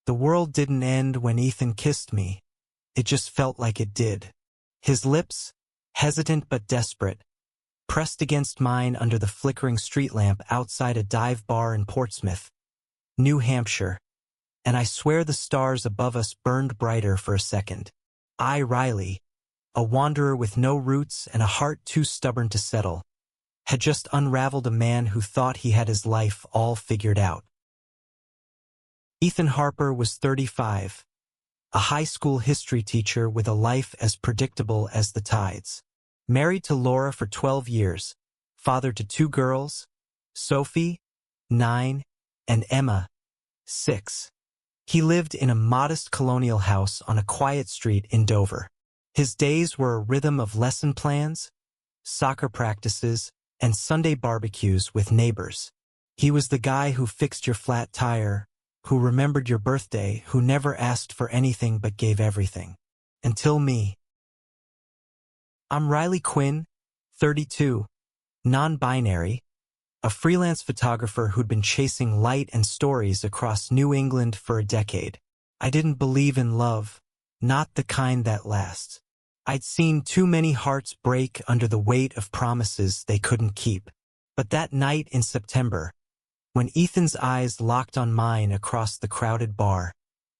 The world didn't end when Ethan kissed me. It just felt like it did. His lips, hesitant but desperate, pressed against mine under the flickering street lamp outside a dive bar in Portsmouth, New Hampshire, and I swear the stars above us burned brighter for a second. I, Riley, a wanderer with no roots and a heart too stubborn to settle, had just unraveled a man who thought he had his life all figured out. Ethan Harper was 35, a high school history teacher with a life as predictable as the tides. Married to Laura for 12 years, father to 2 girls, Sophie, 9, and Emma, 6. He lived in a modest colonial house on a quiet street in Dover. His days were a rhythm of lesson plans, soccer practices, and Sunday barbecues with neighbors. He was the guy who fixed your flat tire, who remembered your birthday, who never asked for anything but gave everything. Until me. I'm Riley Quinn, 32, non-binary, a freelance photographer who'd been chasing light and stories across New England for a decade. I didn't believe in love, not the kind that lasts. I'd seen too many hearts break under the weight of promises they couldn't keep. But that night in September, when Ethan's eyes locked on mine across the crowded bar,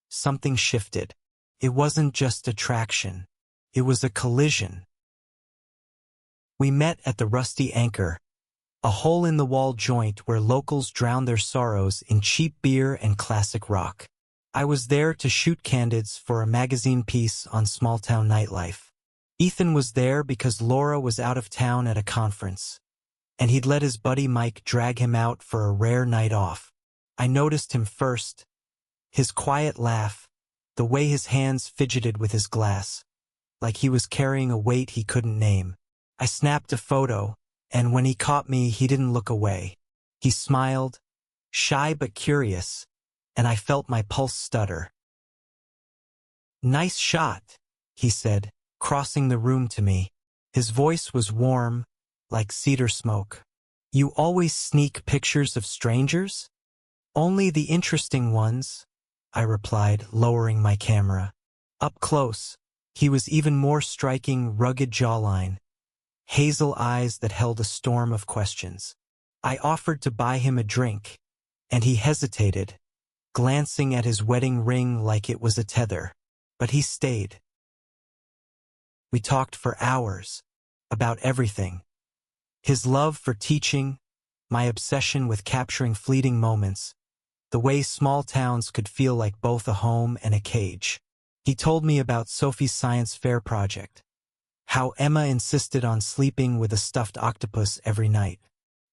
something shifted. It wasn't just attraction. It was a collision. We met at the Rusty Anchor, a hole-in-the-wall joint where locals drown their sorrows in cheap beer and classic rock. I was there to shoot candids for a magazine piece on small-town nightlife. Ethan was there because Laura was out of town at a conference, and he'd let his buddy Mike drag him out for a rare night off. I noticed him first, his quiet laugh, the way his hands fidgeted with his glass, like he was carrying a weight he couldn't name. I snapped a photo, and when he caught me, he didn't look away. He smiled, shy but curious, and I felt my pulse stutter. "Nice shot," he said, crossing the room to me. His voice was warm, like cedar smoke. "You always sneak pictures of strangers?" "Only the interesting ones," I replied, lowering my camera. Up close, he was even more striking, rugged jawline, hazel eyes that held a storm of questions. I offered to buy him a drink, and he hesitated, glancing at his wedding ring like it was a tether. But he stayed. We talked for hours, about everything. His love for teaching, my obsession with capturing fleeting moments, the way small towns could feel like both a home and a cage. He told me about Sophie's science fair project, how Emma insisted on sleeping with a stuffed octopus every night.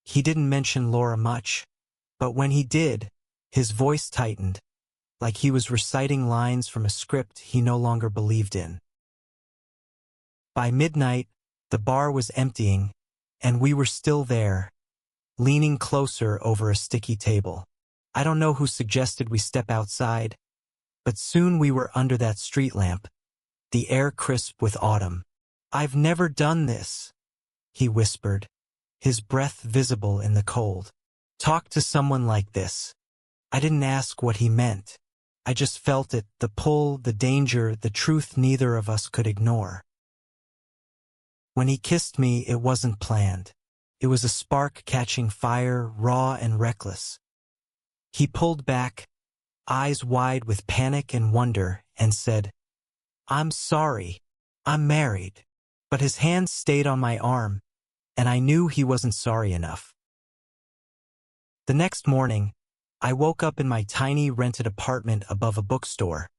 He didn't mention Laura much, but when he did, his voice tightened, like he was reciting lines from a script he no longer believed in. By midnight, the bar was emptying, and we were still there, leaning closer over a sticky table. I don't know who suggested we step outside, but soon we were under that street lamp, the air crisp with autumn. "I've never done this," he whispered, his breath visible in the cold. "Talk to someone like this." I didn't ask what he meant. I just felt it, the pull, the danger, the truth neither of us could ignore. When he kissed me, it wasn't planned. It was a spark catching fire, raw and reckless. He pulled back, eyes wide with panic and wonder, and said, "I'm sorry. I'm married." But his hand stayed on my arm, and I knew he wasn't sorry enough. The next morning, I woke up in my tiny rented apartment above a bookstore,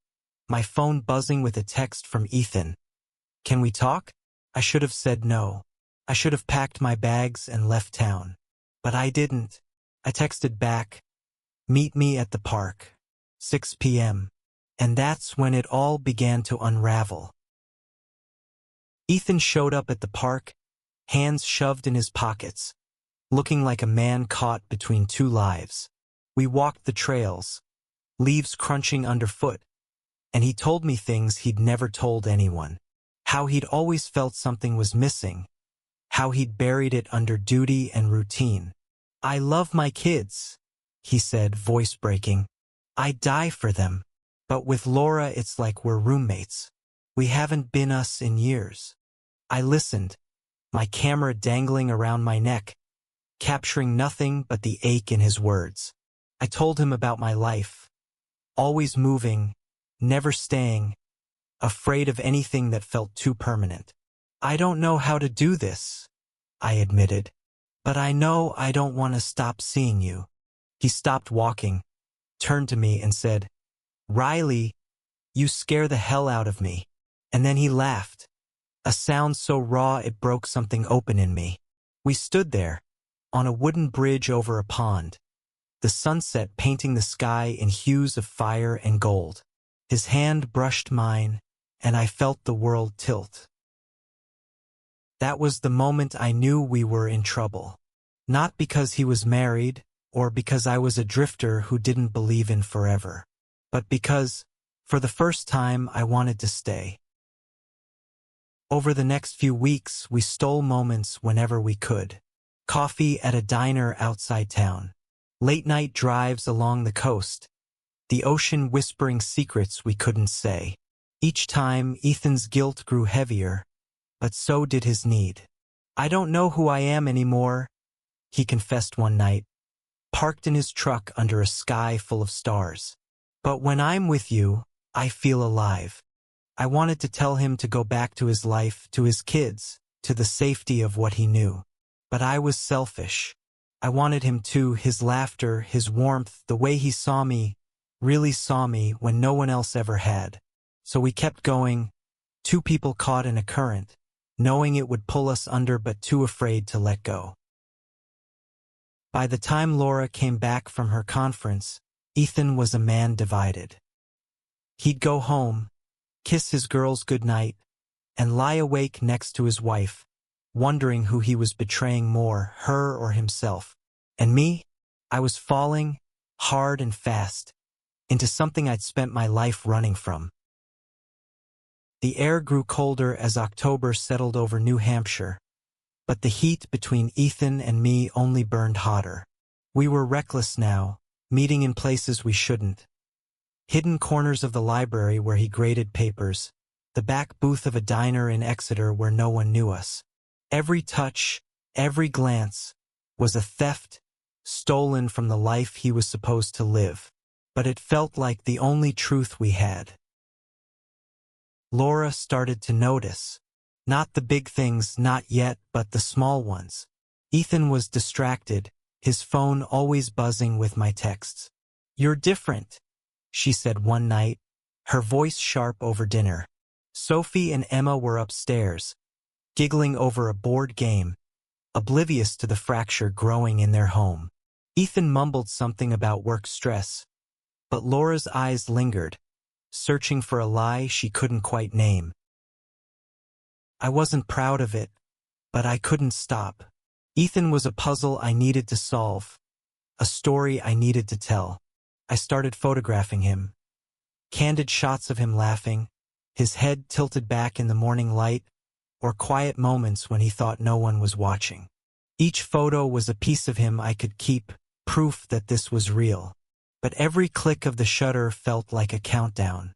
my phone buzzing with a text from Ethan. "Can we talk?" I should have said no. I should have packed my bags and left town. But I didn't. I texted back, "Meet me at the park, 6 p.m. And that's when it all began to unravel. Ethan showed up at the park, hands shoved in his pockets, looking like a man caught between two lives. We walked the trails, leaves crunching underfoot, and he told me things he'd never told anyone. How he'd always felt something was missing, how he'd buried it under duty and routine. "I love my kids," he said, voice breaking. "I die for them. But with Laura, it's like we're roommates. We haven't been us in years. I listened, my camera dangling around my neck, capturing nothing but the ache in his words. I told him about my life, always moving, never staying, afraid of anything that felt too permanent. I don't know how to do this, I admitted, but I know I don't want to stop seeing you. He stopped walking, turned to me and said, "Riley, you scare the hell out of me." And then he laughed, a sound so raw it broke something open in me. We stood there, on a wooden bridge over a pond, the sunset painting the sky in hues of fire and gold. His hand brushed mine, and I felt the world tilt. That was the moment I knew we were in trouble. Not because he was married, or because I was a drifter who didn't believe in forever, but because, for the first time, I wanted to stay. Over the next few weeks, we stole moments whenever we could. Coffee at a diner outside town, late-night drives along the coast, the ocean whispering secrets we couldn't say. Each time, Ethan's guilt grew heavier, but so did his need. "I don't know who I am anymore," he confessed one night, parked in his truck under a sky full of stars. "But when I'm with you, I feel alive." I wanted to tell him to go back to his life, to his kids, to the safety of what he knew. But I was selfish. I wanted him to, his laughter, his warmth, the way he saw me, really saw me when no one else ever had. So we kept going, two people caught in a current, knowing it would pull us under but too afraid to let go. By the time Laura came back from her conference, Ethan was a man divided. He'd go home, kiss his girls goodnight, and lie awake next to his wife, wondering who he was betraying more, her or himself. And me? I was falling, hard and fast, into something I'd spent my life running from. The air grew colder as October settled over New Hampshire, but the heat between Ethan and me only burned hotter. We were reckless now, meeting in places we shouldn't. Hidden corners of the library where he graded papers, the back booth of a diner in Exeter where no one knew us. Every touch, every glance, was a theft, stolen from the life he was supposed to live. But it felt like the only truth we had. Laura started to notice. Not the big things, not yet, but the small ones. Ethan was distracted, his phone always buzzing with my texts. "You're different," she said one night, her voice sharp over dinner. Sophie and Emma were upstairs, giggling over a board game, oblivious to the fracture growing in their home. Ethan mumbled something about work stress, but Laura's eyes lingered, searching for a lie she couldn't quite name. I wasn't proud of it, but I couldn't stop. Ethan was a puzzle I needed to solve, a story I needed to tell. I started photographing him. Candid shots of him laughing, his head tilted back in the morning light, or quiet moments when he thought no one was watching. Each photo was a piece of him I could keep, proof that this was real. But every click of the shutter felt like a countdown.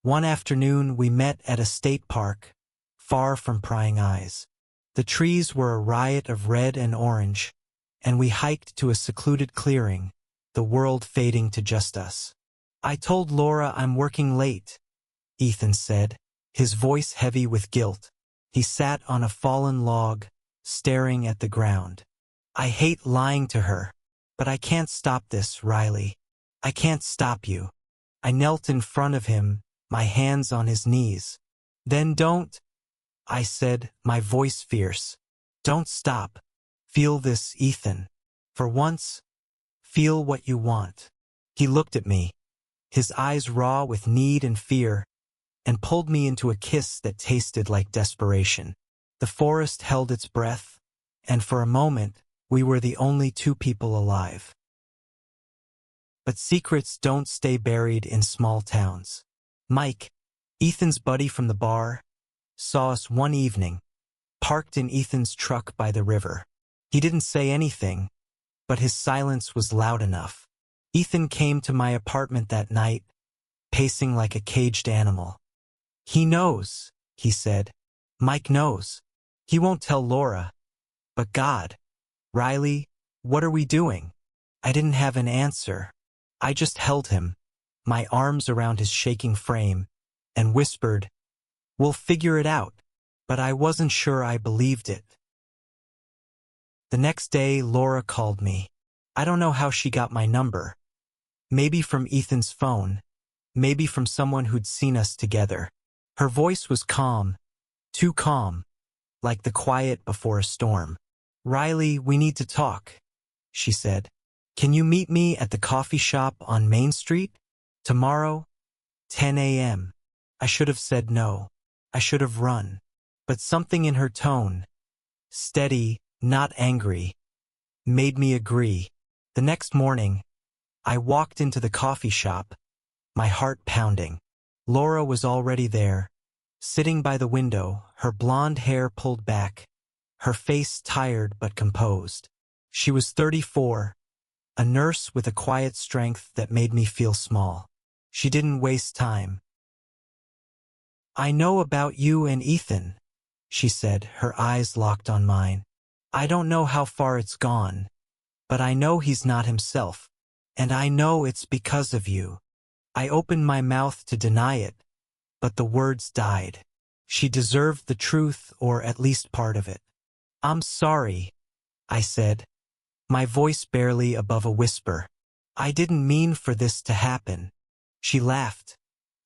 One afternoon we met at a state park, far from prying eyes. The trees were a riot of red and orange, and we hiked to a secluded clearing, the world fading to just us. "I told Laura I'm working late," Ethan said, his voice heavy with guilt. He sat on a fallen log, staring at the ground. "I hate lying to her, but I can't stop this, Riley. I can't stop you." I knelt in front of him, my hands on his knees. "Then don't," I said, my voice fierce. "Don't stop. Feel this, Ethan. For once, feel what you want." He looked at me, his eyes raw with need and fear, and pulled me into a kiss that tasted like desperation. The forest held its breath, and for a moment, we were the only two people alive. But secrets don't stay buried in small towns. Mike, Ethan's buddy from the bar, saw us one evening, parked in Ethan's truck by the river. He didn't say anything, but his silence was loud enough. Ethan came to my apartment that night, pacing like a caged animal. "He knows," he said. "Mike knows. He won't tell Laura. But God, Riley, what are we doing?" I didn't have an answer. I just held him, my arms around his shaking frame, and whispered, "We'll figure it out." But I wasn't sure I believed it. The next day, Laura called me. I don't know how she got my number. Maybe from Ethan's phone. Maybe from someone who'd seen us together. Her voice was calm, too calm, like the quiet before a storm. "Riley, we need to talk," she said. "Can you meet me at the coffee shop on Main Street? Tomorrow, 10 a.m. I should have said no. I should have run. But something in her tone, steady, not angry, made me agree. The next morning, I walked into the coffee shop, my heart pounding. Laura was already there, sitting by the window, her blonde hair pulled back, her face tired but composed. She was 34, a nurse with a quiet strength that made me feel small. She didn't waste time. "I know about you and Ethan," she said, her eyes locked on mine. "I don't know how far it's gone, but I know he's not himself, and I know it's because of you." I opened my mouth to deny it, but the words died. She deserved the truth, or at least part of it. "I'm sorry," I said, my voice barely above a whisper. "I didn't mean for this to happen." She laughed,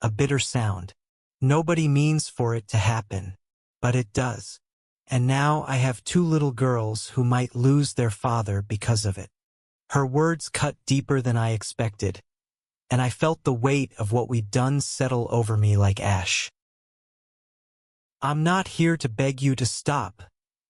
a bitter sound. "Nobody means for it to happen, but it does. And now I have 2 little girls who might lose their father because of it." Her words cut deeper than I expected, and I felt the weight of what we'd done settle over me like ash. "I'm not here to beg you to stop,"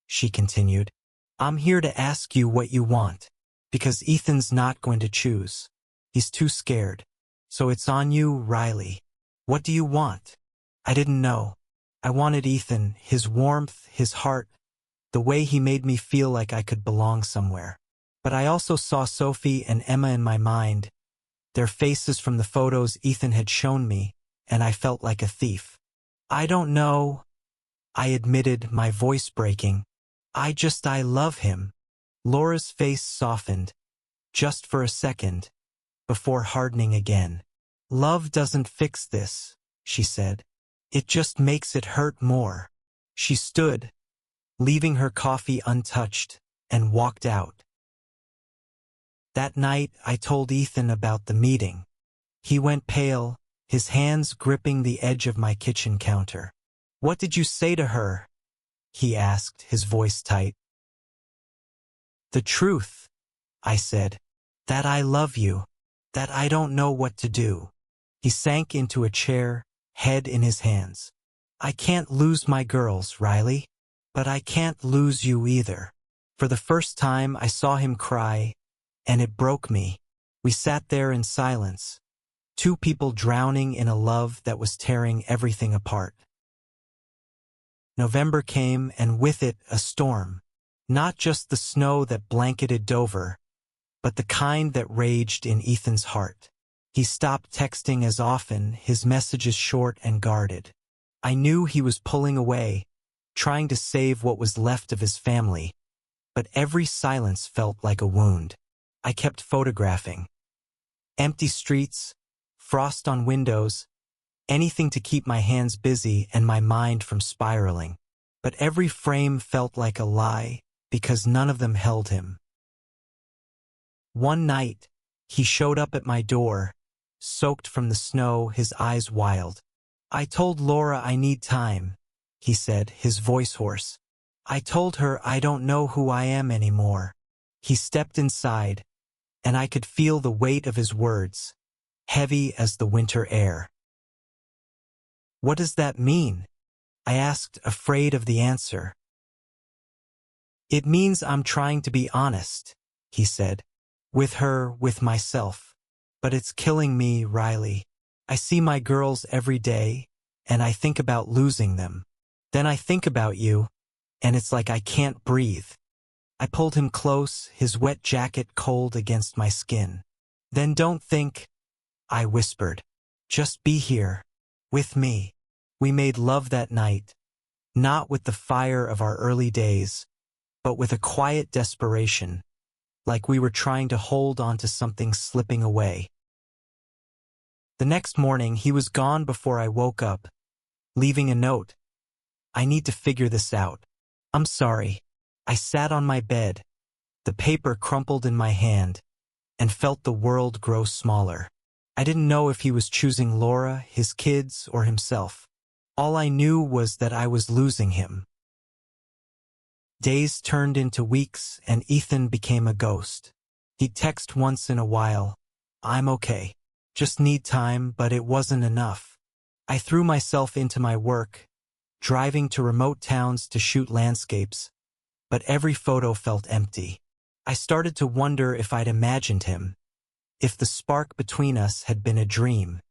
she continued. "I'm here to ask you what you want, because Ethan's not going to choose. He's too scared. So it's on you, Riley. What do you want?" I didn't know. I wanted Ethan, his warmth, his heart, the way he made me feel like I could belong somewhere. But I also saw Sophie and Emma in my mind, their faces from the photos Ethan had shown me, and I felt like a thief. "I don't know," I admitted, my voice breaking. I love him." Laura's face softened, just for a second, before hardening again. "Love doesn't fix this," she said. "It just makes it hurt more." She stood, leaving her coffee untouched, and walked out. That night, I told Ethan about the meeting. He went pale, his hands gripping the edge of my kitchen counter. "What did you say to her?" he asked, his voice tight. "The truth," I said. "That I love you. That I don't know what to do." He sank into a chair, head in his hands. "I can't lose my girls, Riley. But I can't lose you either." For the first time, I saw him cry, and it broke me. We sat there in silence, 2 people drowning in a love that was tearing everything apart. November came, and with it a storm. Not just the snow that blanketed Dover, but the kind that raged in Ethan's heart. He stopped texting as often, his messages short and guarded. I knew he was pulling away, trying to save what was left of his family, but every silence felt like a wound. I kept photographing. Empty streets, frost on windows, anything to keep my hands busy and my mind from spiraling. But every frame felt like a lie, because none of them held him. One night, he showed up at my door, soaked from the snow, his eyes wild. "I told Laura I need time," he said, his voice hoarse. "I told her I don't know who I am anymore." He stepped inside, and I could feel the weight of his words, heavy as the winter air. "What does that mean?" I asked, afraid of the answer. "It means I'm trying to be honest," he said. "With her, with myself. But it's killing me, Riley. I see my girls every day, and I think about losing them. Then I think about you, and it's like I can't breathe." I pulled him close, his wet jacket cold against my skin. Then don't think, I whispered. Just be here. With me. We made love that night. Not with the fire of our early days, but with a quiet desperation, like we were trying to hold on to something slipping away. The next morning, he was gone before I woke up, leaving a note. I need to figure this out. I'm sorry. I sat on my bed, the paper crumpled in my hand, and felt the world grow smaller. I didn't know if he was choosing Laura, his kids, or himself. All I knew was that I was losing him. Days turned into weeks, and Ethan became a ghost. He'd text once in a while, "I'm okay. Just need time," but it wasn't enough. I threw myself into my work, driving to remote towns to shoot landscapes, but every photo felt empty. I started to wonder if I'd imagined him, if the spark between us had been a dream.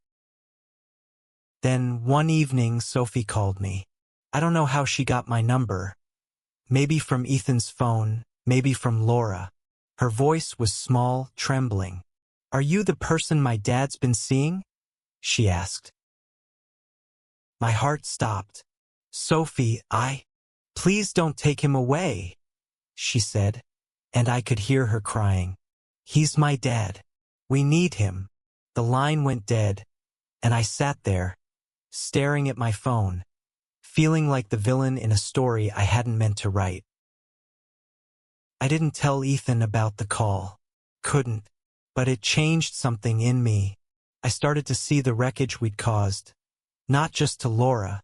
Then one evening, Sophie called me. I don't know how she got my number. Maybe from Ethan's phone, maybe from Laura. Her voice was small, trembling. "Are you the person my dad's been seeing?" she asked. My heart stopped. "Sophie, please don't take him away," she said, and I could hear her crying. "He's my dad. We need him." The line went dead, and I sat there, staring at my phone, feeling like the villain in a story I hadn't meant to write. I didn't tell Ethan about the call. Couldn't. But it changed something in me. I started to see the wreckage we'd caused, not just to Laura,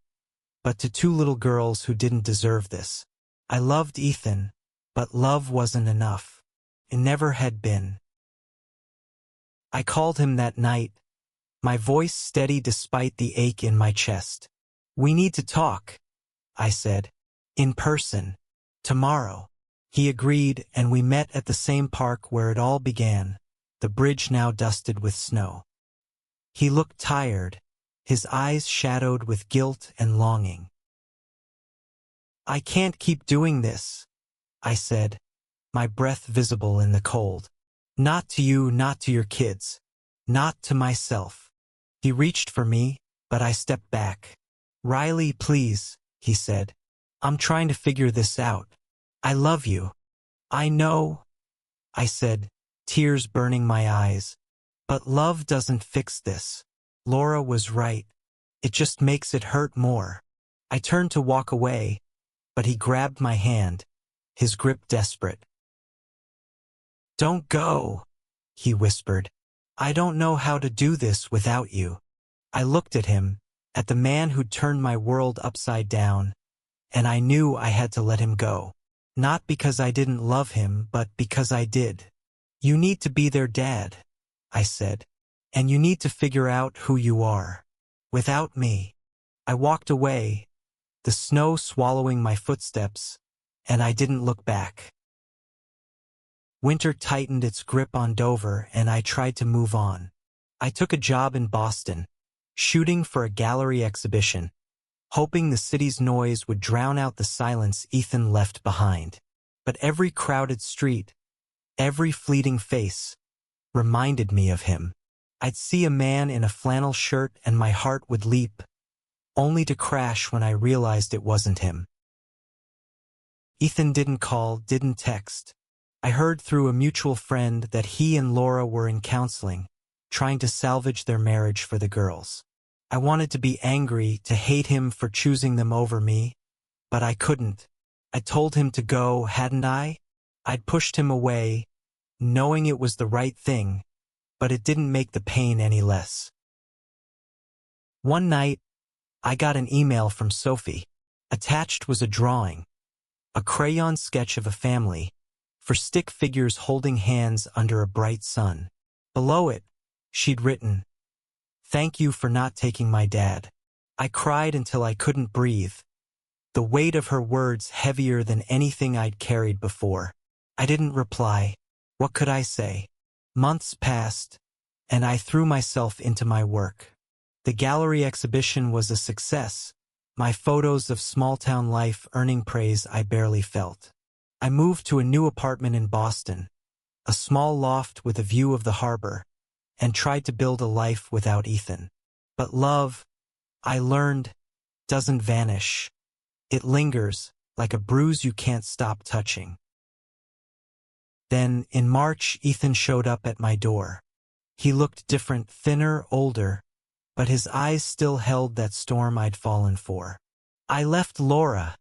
but to two little girls who didn't deserve this. I loved Ethan, but love wasn't enough. It never had been. I called him that night, my voice steady despite the ache in my chest. "We need to talk," I said. "In person. Tomorrow." He agreed, and we met at the same park where it all began, the bridge now dusted with snow. He looked tired, his eyes shadowed with guilt and longing. "I can't keep doing this," I said, my breath visible in the cold. "Not to you, not to your kids, not to myself." He reached for me, but I stepped back. "Riley, please," he said. "I'm trying to figure this out. I love you." "I know," I said, tears burning my eyes. "But love doesn't fix this." Laura was right. It just makes it hurt more. I turned to walk away, but he grabbed my hand, his grip desperate. "Don't go," he whispered. "I don't know how to do this without you." I looked at him, at the man who'd turned my world upside down, and I knew I had to let him go. Not because I didn't love him, but because I did. "You need to be their dad," I said, "and you need to figure out who you are. Without me." I walked away, the snow swallowing my footsteps, and I didn't look back. Winter tightened its grip on Dover, and I tried to move on. I took a job in Boston, shooting for a gallery exhibition, hoping the city's noise would drown out the silence Ethan left behind. But every crowded street, every fleeting face, reminded me of him. I'd see a man in a flannel shirt and my heart would leap, only to crash when I realized it wasn't him. Ethan didn't call, didn't text. I heard through a mutual friend that he and Laura were in counseling, trying to salvage their marriage for the girls. I wanted to be angry, to hate him for choosing them over me, but I couldn't. I told him to go, hadn't I? I'd pushed him away, knowing it was the right thing, but it didn't make the pain any less. One night, I got an email from Sophie. Attached was a drawing, a crayon sketch of a family, for stick figures holding hands under a bright sun. Below it, she'd written, "Thank you for not taking my dad." I cried until I couldn't breathe, the weight of her words heavier than anything I'd carried before. I didn't reply. What could I say? Months passed, and I threw myself into my work. The gallery exhibition was a success, my photos of small-town life earning praise I barely felt. I moved to a new apartment in Boston, a small loft with a view of the harbor, and tried to build a life without Ethan. But love, I learned, doesn't vanish. It lingers, like a bruise you can't stop touching. Then, in March, Ethan showed up at my door. He looked different, thinner, older, but his eyes still held that storm I'd fallen for. "I left Laura,"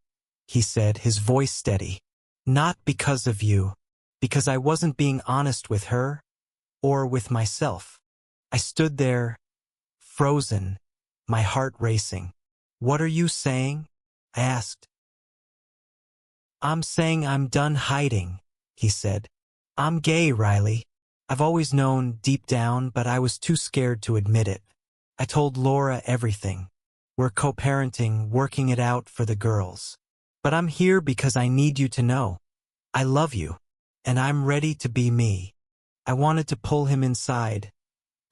he said, his voice steady. "Not because of you, because I wasn't being honest with her, or with myself." I stood there, frozen, my heart racing. "What are you saying?" I asked. "I'm saying I'm done hiding," he said. "I'm gay, Riley. I've always known deep down, but I was too scared to admit it. I told Laura everything. We're co-parenting, working it out for the girls. But I'm here because I need you to know. I love you, and I'm ready to be me." I wanted to pull him inside,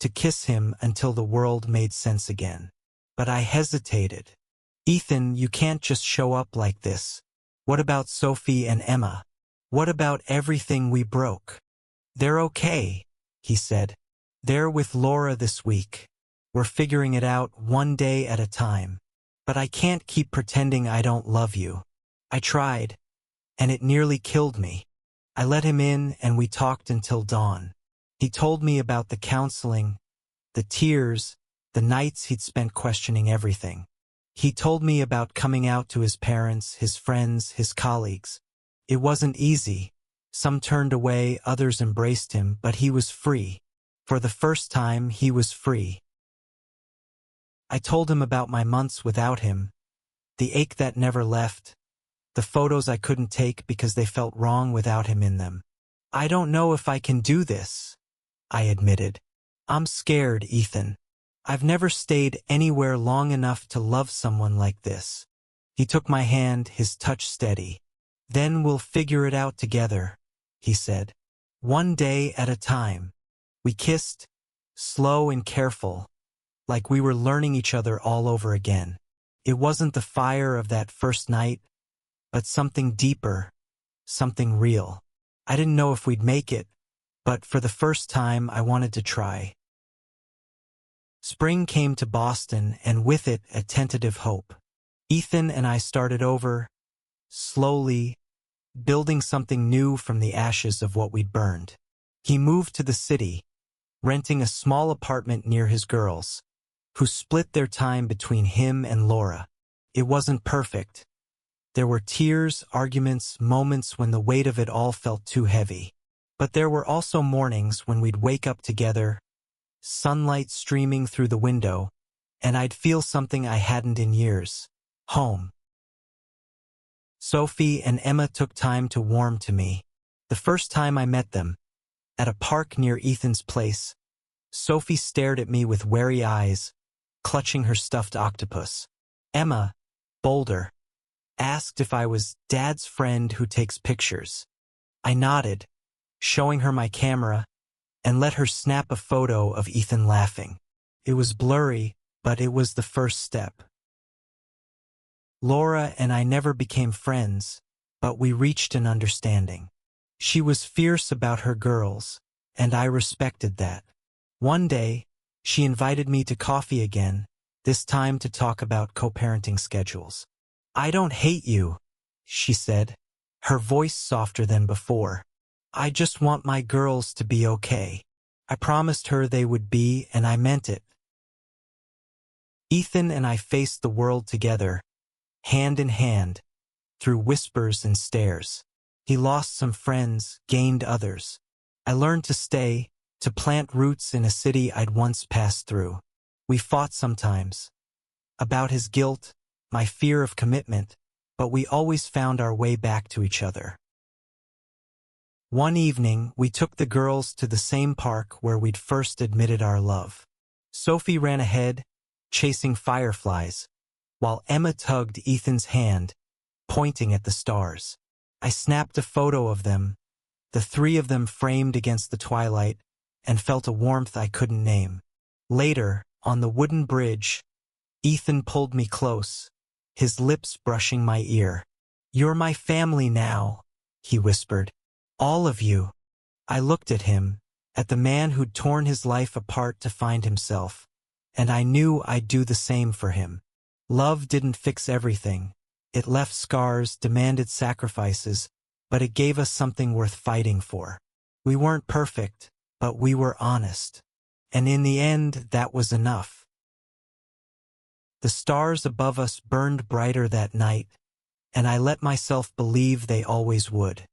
to kiss him until the world made sense again. But I hesitated. "Ethan, you can't just show up like this. What about Sophie and Emma? What about everything we broke?" "They're okay," he said. "They're with Laura this week. We're figuring it out one day at a time. But I can't keep pretending I don't love you." I tried, and it nearly killed me. I let him in and we talked until dawn. He told me about the counseling, the tears, the nights he'd spent questioning everything. He told me about coming out to his parents, his friends, his colleagues. It wasn't easy. Some turned away, others embraced him, but he was free. For the first time, he was free. I told him about my months without him, the ache that never left, the photos I couldn't take because they felt wrong without him in them. "I don't know if I can do this," I admitted. "I'm scared, Ethan. I've never stayed anywhere long enough to love someone like this." He took my hand, his touch steady. "Then we'll figure it out together," he said. "One day at a time." We kissed, slow and careful, like we were learning each other all over again. It wasn't the fire of that first night, but something deeper, something real. I didn't know if we'd make it, but for the first time I wanted to try. Spring came to Boston, and with it a tentative hope. Ethan and I started over, slowly, building something new from the ashes of what we'd burned. He moved to the city, renting a small apartment near his girls, who split their time between him and Laura. It wasn't perfect. There were tears, arguments, moments when the weight of it all felt too heavy. But there were also mornings when we'd wake up together, sunlight streaming through the window, and I'd feel something I hadn't in years. Home. Sophie and Emma took time to warm to me. The first time I met them, at a park near Ethan's place, Sophie stared at me with wary eyes, clutching her stuffed octopus. Emma, bolder, asked if I was Dad's friend who takes pictures. I nodded, showing her my camera, and let her snap a photo of Ethan laughing. It was blurry, but it was the first step. Laura and I never became friends, but we reached an understanding. She was fierce about her girls, and I respected that. One day, she invited me to coffee again, this time to talk about co-parenting schedules. "I don't hate you," she said, her voice softer than before. "I just want my girls to be okay." I promised her they would be, and I meant it. Ethan and I faced the world together, hand in hand, through whispers and stares. He lost some friends, gained others. I learned to stay, to plant roots in a city I'd once passed through. We fought sometimes, about his guilt, my fear of commitment, but we always found our way back to each other. One evening, we took the girls to the same park where we'd first admitted our love. Sophie ran ahead, chasing fireflies, while Emma tugged Ethan's hand, pointing at the stars. I snapped a photo of them, the three of them framed against the twilight, and felt a warmth I couldn't name. Later, on the wooden bridge, Ethan pulled me close, his lips brushing my ear. "You're my family now," he whispered. "All of you." I looked at him, at the man who'd torn his life apart to find himself, and I knew I'd do the same for him. Love didn't fix everything. It left scars, demanded sacrifices, but it gave us something worth fighting for. We weren't perfect, but we were honest. And in the end, that was enough. The stars above us burned brighter that night, and I let myself believe they always would.